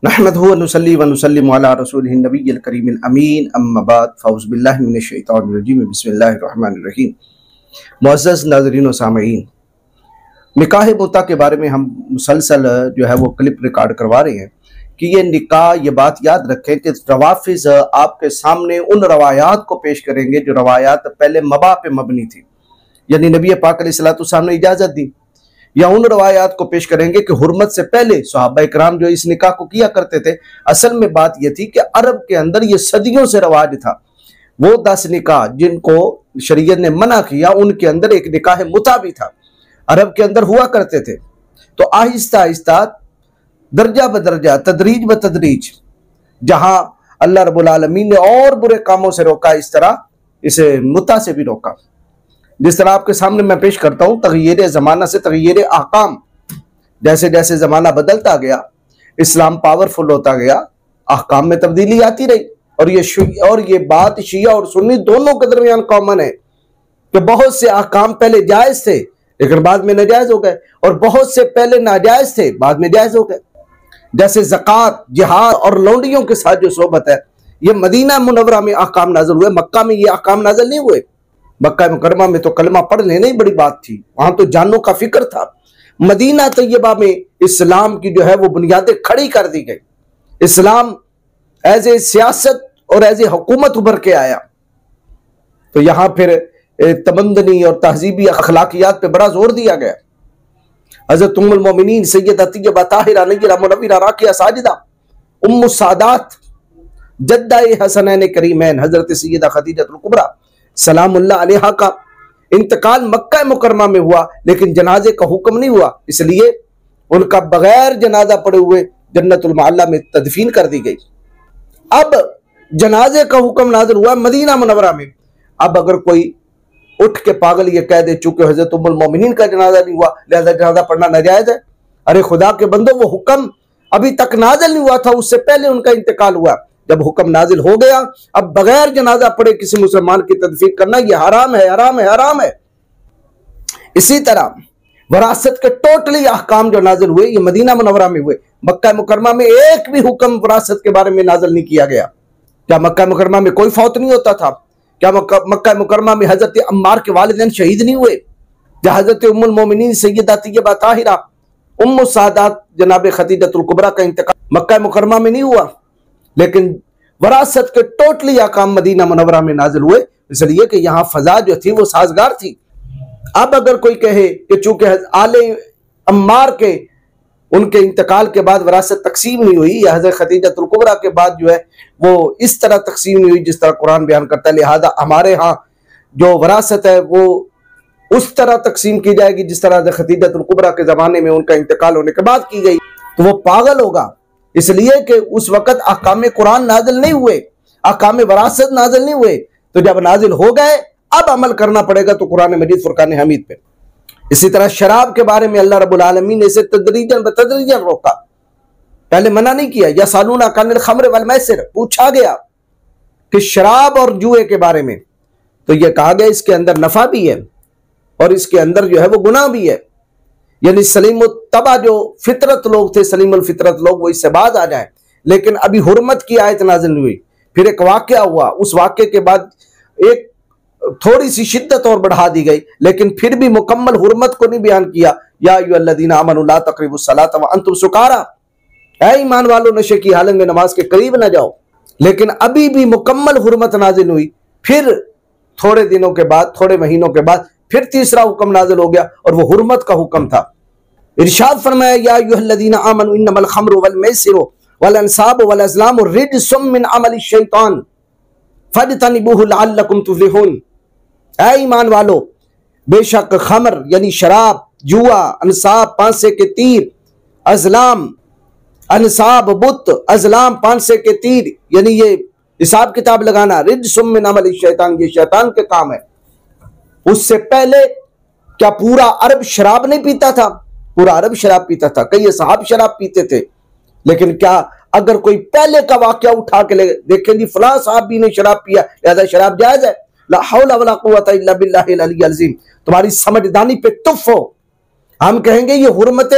नहमदुहु व नुसल्ली व नुसल्लिमु अला रसूलिहिन नबिय्यिल करीमिल अमीन अम्मा बाद फ़अऊज़ु बिल्लाहि मिनश शैतानिर रजीम बिस्मिल्लाहिर रहमानिर रहीम। मुअज़्ज़ज़ नाज़रीन व सामईन, निकाह मुता के बारे में हम मुसलसल जो है वो क्लिप रिकॉर्ड करवा रहे हैं कि ये निकाह, ये बात याद रखें कि रवाफिज़ आपके सामने उन रवायात को पेश करेंगे जो रवायात पहले मबा पे मबनी थी, यानी नबी पाक अलैहिस्सलातु वस्सलाम ने इजाज़त दी, या उन रवायात को पेश करेंगे कि हुर्मत से पहले सहाबा इकराम जो इस निकाह को किया करते थे। असल में बात यह थी कि अरब के अंदर ये सदियों से रवाज था। वो 10 निकाह जिनको शरीयत ने मना किया, उनके अंदर एक निकाह मुता भी था, अरब के अंदर हुआ करते थे। तो आहिस्ता आहिस्ता, दर्जा बदर्जा, तदरीज ब तदरीज, जहां अल्लाह रब्बुल आलमीन ने और बुरे कामों से रोका, इस तरह इसे मुता से भी रोका। जिस तरह आपके सामने मैं पेश करता हूँ, तग़य्युर ज़माना से तग़य्युर अहकाम, जैसे जैसे ज़माना बदलता गया, इस्लाम पावरफुल होता गया, अहकाम में तब्दीली आती रही। और ये बात शिया और सुन्नी दोनों के दरमियान कॉमन है कि बहुत से अहकाम पहले जायज़ थे लेकिन बाद में नाजायज़ हो गए, और बहुत से पहले नाजायज़ थे बाद में जायज़ हो गए। जैसे ज़कात, जिहाद और लौंडियों के साथ जो सोबत है, ये मदीना मुनव्वरा में अहकाम नाज़िल हुए, मक्का में ये अहकाम नाज़िल नहीं हुए। मक्का मुकरमा में तो कलमा पढ़ लेना ही बड़ी बात थी, वहां तो जानों का फिक्र था। मदीना तैयबा में इस्लाम की जो है वो बुनियादें खड़ी कर दी गई। इस्लाम एज ए सियासत और एज ए हुकूमत उभर के आया। तो यहां फिर तमंदनी और तहजीबी अखलाकियात पे बड़ा जोर दिया गया। हज़रत उम्मुल मोमिनीन सैयदा तैयबा ताहिरा नय्यरा मुनव्वरा राकिया साजिदा उम्मु सादात जद्दा-ए हसनैन करीमैन हज़रत सैयदा खदीजतुल कुबरा सलामुल्लाह अलैहा का इंतकाल मक्का मुकरमा में हुआ, लेकिन जनाजे का हुक्म नहीं हुआ, इसलिए उनका बगैर जनाजा पड़े हुए जन्नतुल मअला में तदफीन कर दी गई। अब जनाजे का हुक्म नाज़िल हुआ मदीना मुनव्वरा में। अब अगर कोई उठ के पागल ये कह दे चूंकि हज़रत उम्मुल मोमिनीन का जनाजा नहीं हुआ लिहाजा जनाजा पढ़ना नाजायज है, अरे खुदा के बंदो, वो हुक्म अभी तक नाज़िल नहीं हुआ था, उससे पहले उनका इंतकाल हुआ। जब हुक्म नाजिल हो गया, अब बगैर जनाजा पढ़े किसी मुसलमान की तदफीन करना ये हराम है, हराम है, हराम है। इसी तरह वरासत के टोटली अहकाम जो नाजिल हुए ये मदीना मुनव्वरा में हुए। मक्का मुकरमा में एक भी हुक्म वरासत के बारे में नाजिल नहीं किया गया। क्या मक्का मुकरमा में कोई फौत नहीं होता था? क्या मक्का मुकरमा में हजरत अम्मार के वालिदैन शहीद नहीं हुए? क्या हजरत उम्मुल मोमिनीन सैयदा तैयबा ताहिरा उम्मु सादात जनाब खदीजतुल कुबरा का इंतकाल मक्का मुकरमा में नहीं हुआ? लेकिन वरासत के टोटली अहकाम मदीना मुनव्वरा में नाजिल हुए, इसलिए कि यहाँ फजा जो थी वो साजगार थी। अब अगर कोई कहे कि चूंकि आले अम्मार के उनके इंतकाल के बाद वरासत तकसीम नहीं हुई, या हज़रत खदीजतुल कुबरा के बाद जो है वो इस तरह तकसीम नहीं हुई जिस तरह कुरान बयान करता है, लिहाजा हमारे यहाँ जो वरासत है वो उस तरह तकसीम की जाएगी जिस तरह खदीजतुल कुबरा के ज़माने में उनका इंतकाल होने के बाद की गई। तो वो पागल होगा, इसलिए कि उस वक़्त अहकाम कुरान नाजिल नहीं हुए, अहकाम वरासत नाजिल नहीं हुए। तो जब नाजिल हो गए अब अमल करना पड़ेगा, तो कुरान मजीद फुरकान हमीद पे। इसी तरह शराब के बारे में अल्लाह रब्बुल आलमीन ने इसे तदरीजन बतदरीजन रोका, पहले मना नहीं किया। या सालूना कानिल खम्र वल मैसिर, पूछा गया कि शराब और जुए के बारे में, तो यह कहा गया इसके अंदर नफा भी है और इसके अंदर जो है वो गुनाह भी है। यानी सलीम तबा जो फितरत लोग थे, सलीमुल फितरत लोग, वो इससे बाज आ जाए। लेकिन अभी हुर्मत की आयत नाज़िल हुई, फिर एक वाक़या हुआ, उस वाक़े के बाद एक थोड़ी सी शिद्दत और बढ़ा दी गई, लेकिन फिर भी मुकम्मल हुर्मत को नहीं बयान किया। या अय्युहल्लज़ीना आमनू ला तक़रबुस सलात व अंतुम सुकारा, ऐ ईमान वालों नशे की हालत में नमाज के करीब न जाओ। लेकिन अभी भी मुकम्मल हुर्मत नाज़िल हुई, फिर थोड़े दिनों के बाद, थोड़े महीनों के बाद फिर तीसरा हुक्म नाज़िल हो गया और वो हुर्मत का हुक्म था। इरशाद फरमाया, या अय्युहल्लज़ीना आमनू इन्नमल खम्रु वल मैसिरु वल अंसाबु वल अज़लामु रिज्सुम मिन अमलि शैतान फज्तनिबूहु लअल्लकुम तुफ्लिहून। ऐ ईमान वालो, बेशक खमर यानी शराब, जुआ, अंसाब पांसे के तीर, अज़लाम अंसाब बुत, अज़लाम पांसे के तीर, यानी ये हिसाब किताब लगाना, रिज्सुम मिन अमलि शैतान, ये शैतान के काम है। उससे पहले क्या पूरा अरब शराब नहीं पीता था? पूरा अरब शराब पीता था, कई सहाब शराब पीते थे। लेकिन क्या अगर कोई पहले का वाकया उठा के देखें जी फलां साहब भी ने शराब पिया लिहाजा शराब जायज है, ला हौला वला कुव्वता इल्ला बिल्लाहिल अलिय्यिल अज़ीम, तुम्हारी समझदानी पे तुफ हो। हम कहेंगे ये हुर्मत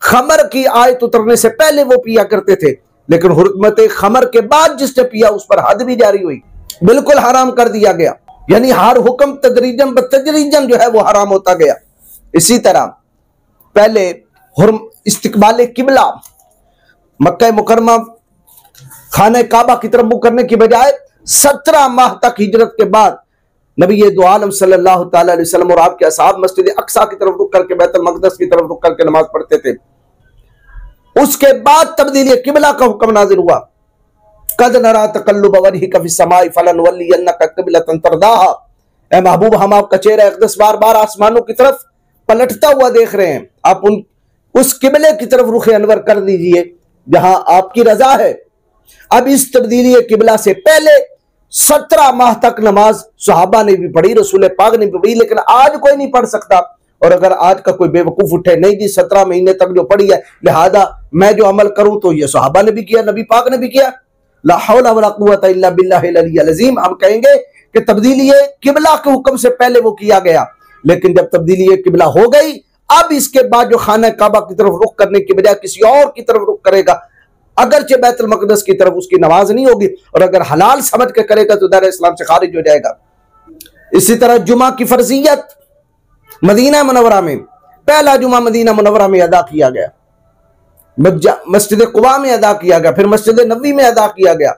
खमर की आयत उतरने से पहले वो पिया करते थे, लेकिन हुर्मत खमर के बाद जिसने पिया उस पर हद भी जारी हुई, बिल्कुल हराम कर दिया गया। यानी हर हुक्म तदरीजन बतदरीजन जो है वो हराम होता गया। इसी तरह पहले इस्तिकबाल किबला, मक्का मुकरमा खाने काबा की तरफ मुंह करने की बजाय 17 माह तक हिजरत के बाद नबी दो आलम सल्लल्लाहु अलैहि वसल्लम और आपके असहाब मस्जिद अक्सा की तरफ रुक करके बैतुल मक़दस की तरफ रुक करके नमाज पढ़ते थे। उसके बाद तब्दीली किबला का हुक्म नाजिल हुआ। कद नरा तकल्लुब वजहिका फिस समाई फलनुवल्लियन्नका क़िबलतन तरदाहा, ए महबूब हम आपका चेहरा अक़दस बार बार आसमानों की तरफ पलटता हुआ देख रहे हैं, आप उस किबले की तरफ रुख अनवर कर दीजिए जहां आपकी रजा है। अब इस तब्दीली किबला से पहले 17 माह तक नमाज सहाबा ने भी पढ़ी, रसूल पाक ने भी पढ़ी, लेकिन आज कोई नहीं पढ़ सकता। और अगर आज का कोई बेवकूफ उठे, नहीं जी 17 महीने तक जो पढ़ी है लिहाजा मैं जो अमल करूं, तो ये सहाबा ने भी किया, नबी पाक ने भी किया। ला हौला वला कुव्वता इल्ला बिल्लाहिल अलिय्यिल अज़ीम। हम कहेंगे कि तब्दीली किबला के हुक्म से पहले वो किया गया, लेकिन जब तब्दीली किबला हो गई, अब इसके बाद जो खाना काबा की तरफ रुख करने की बजाय किसी और की तरफ रुख करेगा, अगरचे बैतुल मक़दस की तरफ उसकी नमाज नहीं होगी, और अगर हलाल समझ के करेगा तो दायरे इस्लाम से खारिज हो जाएगा। इसी तरह जुमा की फर्जियत मदीना मुनव्वरा में, पहला जुमा मदीना मुनव्वरा में अदा किया गया, मस्जिद कुबा में अदा किया गया, फिर मस्जिद नबवी में अदा किया गया।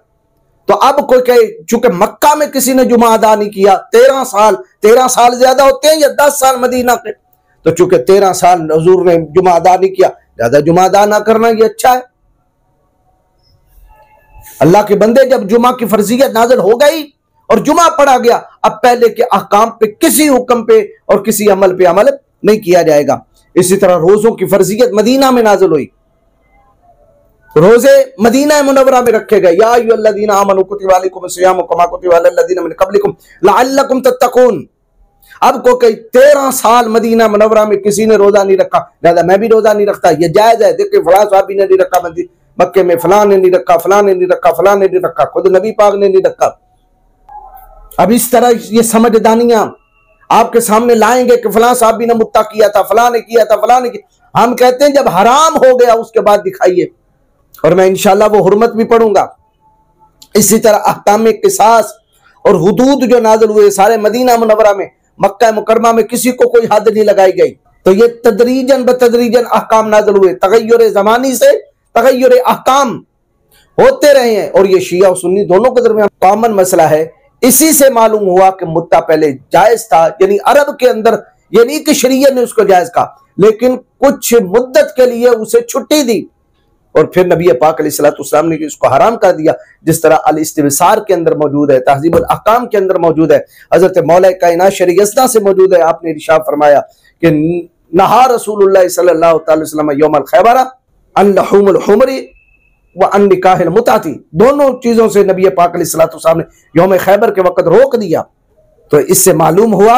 तो अब कोई कहे चूंकि मक्का में किसी ने जुमा अदा नहीं किया, 13 साल ज्यादा होते हैं या 10 साल मदीना के, तो चूंकि 13 साल हुजूर ने जुमा अदा नहीं किया, ज्यादा जुमा अदा ना करना ये अच्छा है। अल्लाह के बंदे, जब जुमा की फर्जियत नाज़िल हो गई और जुमा पढ़ा गया, अब पहले के अहकाम पे, किसी हुक्म पे और किसी अमल पे अमल नहीं किया जाएगा। इसी तरह रोजों की फर्जियत मदीना में नाज़िल हुई, रोजे मदीना मुनव्वरा में रखे गए। या अय्युहल्लज़ीना आमनू कुतिबा अलैकुमुस सियामु कमा कुतिबा अलल्लज़ीना मिन क़ब्लिकुम लअल्लकुम तत्तक़ून। अब को कई 13 साल मदीना मुनव्वरा में किसी ने रोजा नहीं रखा, लिहाजा मैं भी रोजा नहीं रखता, ये जायज है। देखिए फलां साहबी ने नहीं रखा, मक्के में फलां ने नहीं रखा, फलां ने नहीं रखा, फलां ने नहीं रखा, खुद नबी पाक ने नहीं रखा। अब इस तरह ये समझदानियां आपके सामने लाएंगे कि फलां साहबी ने मुत्ता किया था, फलां ने किया था, फलां ने किया। हम कहते हैं जब हराम हो गया उसके बाद दिखाइए, और मैं इंशाल्लाह वो हुर्मत भी पढ़ूंगा। इसी तरह अहकाम किसास और हुदूद जो नाज़िल हुए सारे मदीना मुनव्वरा में, मक्का मुकरमा में किसी को कोई हद नहीं लगाई गई। तो ये तदरीजन बतदरीजन अहकाम नाज़िल हुए, तगय्युर ज़मानी से तगय्युर अहकाम होते रहे हैं, और ये शिया और सुन्नी दोनों के दरमियान कॉमन मसला है। इसी से मालूम हुआ कि मुत्ता पहले जायज था, यानी अरब के अंदर, यानी कि शरीयत ने उसको जायज कहा, लेकिन कुछ मुद्दत के लिए उसे छुट्टी दी, और फिर नबी पाक अलैहिस्सलाम ने इसको हराम कर दिया। जिस तरह अल इस्तिबसार के अंदर मौजूद है, तहज़ीबुल अहकाम के अंदर मौजूद है, हजरत मौला कायनात शरीयस्ता से मौजूद है। आपने इरशाद फरमाया कि नहा रसूलुल्लाह सल्लल्लाहु अलैहि वसल्लम यौमल खैबरा अन लहूमुल हुमरी व अन निकाहिल मुताती, दोनों चीजों से नबी पाक अलैहिस्सलाम ने यौम खैबर के वक्त रोक दिया। तो इससे मालूम हुआ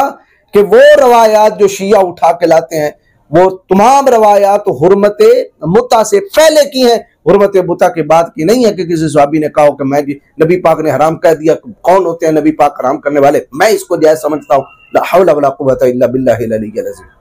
कि वो रवायात जो शिया उठा के लाते हैं, वो तमाम रवायात हुर्मत मुता से पहले की है, हुर्मत मुता के बाद की नहीं है कि किसी सहाबी ने कहा कि मैं नबी पाक ने हराम कर दिया। कौन होते हैं नबी पाक हराम करने वाले? मैं इसको जायज समझता हूँ। ला हौला वला कुव्वता इल्ला बिल्लाहिल अलिय्यिल अज़ीम।